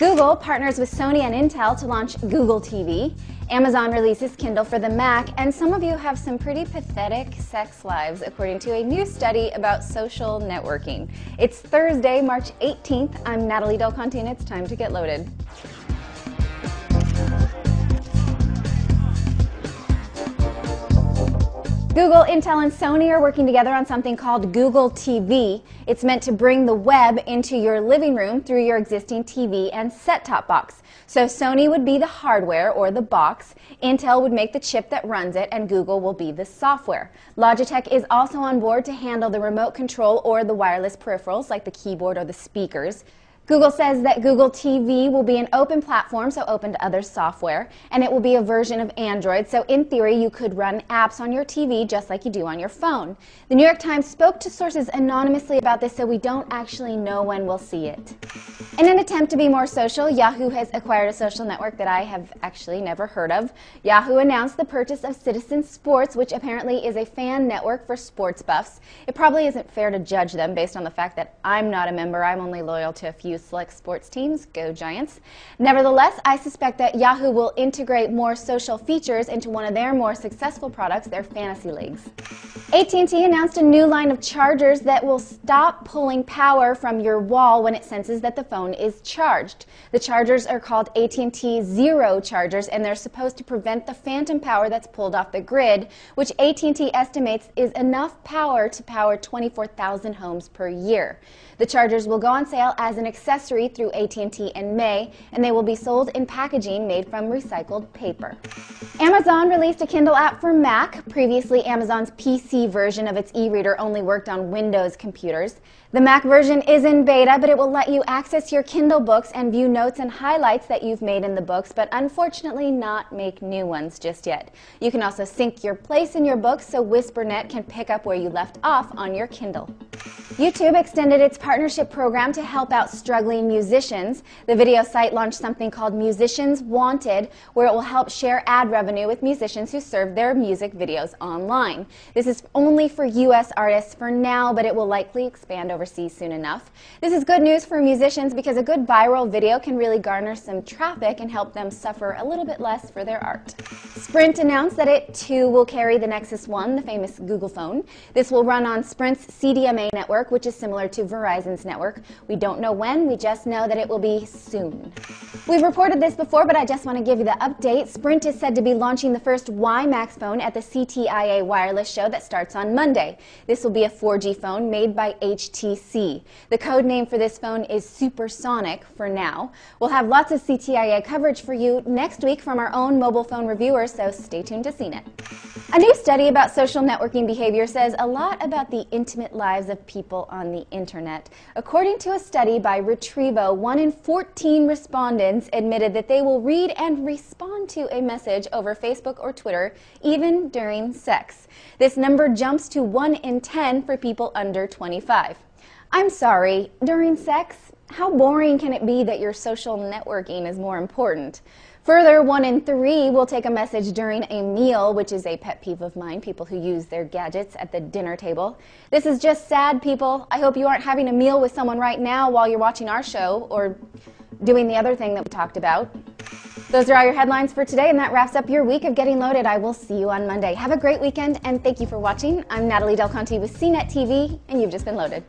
Google partners with Sony and Intel to launch Google TV. Amazon releases Kindle for the Mac, and some of you have some pretty pathetic sex lives, according to a new study about social networking. It's Thursday, March 18th. I'm Natalie Del Conte, and it's time to get loaded. Google, Intel, and Sony are working together on something called Google TV. It's meant to bring the web into your living room through your existing TV and set-top box. So Sony would be the hardware or the box, Intel would make the chip that runs it, and Google will be the software. Logitech is also on board to handle the remote control or the wireless peripherals like the keyboard or the speakers. Google says that Google TV will be an open platform, so open to other software, and it will be a version of Android, so in theory you could run apps on your TV just like you do on your phone. The New York Times spoke to sources anonymously about this, so we don't actually know when we'll see it. In an attempt to be more social, Yahoo has acquired a social network that I have actually never heard of. Yahoo announced the purchase of Citizen Sports, which apparently is a fan network for sports buffs. It probably isn't fair to judge them based on the fact that I'm not a member. I'm only loyal to a few select sports teams. Go Giants. Nevertheless, I suspect that Yahoo will integrate more social features into one of their more successful products, their fantasy leagues. AT&T announced a new line of chargers that will stop pulling power from your wall when it senses that the phone is charged. The chargers are called AT&T Zero chargers, and they're supposed to prevent the phantom power that's pulled off the grid, which AT&T estimates is enough power to power 24,000 homes per year. The chargers will go on sale as an accessory through AT&T in May, and they will be sold in packaging made from recycled paper. Amazon released a Kindle app for Mac. Previously, Amazon's PC version of its e-reader only worked on Windows computers. The Mac version is in beta, but it will let you access your Kindle books and view notes and highlights that you've made in the books, but unfortunately not make new ones just yet. You can also sync your place in your books so WhisperNet can pick up where you left off on your Kindle. YouTube extended its partnership program to help out struggling musicians. The video site launched something called Musicians Wanted, where it will help share ad revenue with musicians who serve their music videos online. This is only for U.S. artists for now, but it will likely expand overseas soon enough. This is good news for musicians because a good viral video can really garner some traffic and help them suffer a little bit less for their art. Sprint announced that it too will carry the Nexus One, the famous Google phone. This will run on Sprint's CDMA network, which is similar to Verizon's network. We don't know when, we just know that it will be soon. We've reported this before, but I just want to give you the update. Sprint is said to be launching the first WiMAX phone at the CTIA wireless show that starts on Monday. This will be a 4G phone made by HTC. The code name for this phone is Supersonic for now. We'll have lots of CTIA coverage for you next week from our own mobile phone reviewers, so stay tuned to CNET. A new study about social networking behavior says a lot about the intimate lives of people on the internet. According to a study by Retrievo, 1 in 14 respondents admitted that they will read and respond to a message over Facebook or Twitter, even during sex. This number jumps to 1 in 10 for people under 25. I'm sorry, during sex? How boring can it be that your social networking is more important? Further, 1 in 3 will take a message during a meal, which is a pet peeve of mine, people who use their gadgets at the dinner table. This is just sad, people. I hope you aren't having a meal with someone right now while you're watching our show or doing the other thing that we talked about. Those are all your headlines for today, and that wraps up your week of Getting Loaded. I will see you on Monday. Have a great weekend, and thank you for watching. I'm Natalie Del Conte with CNET TV, and you've just been loaded.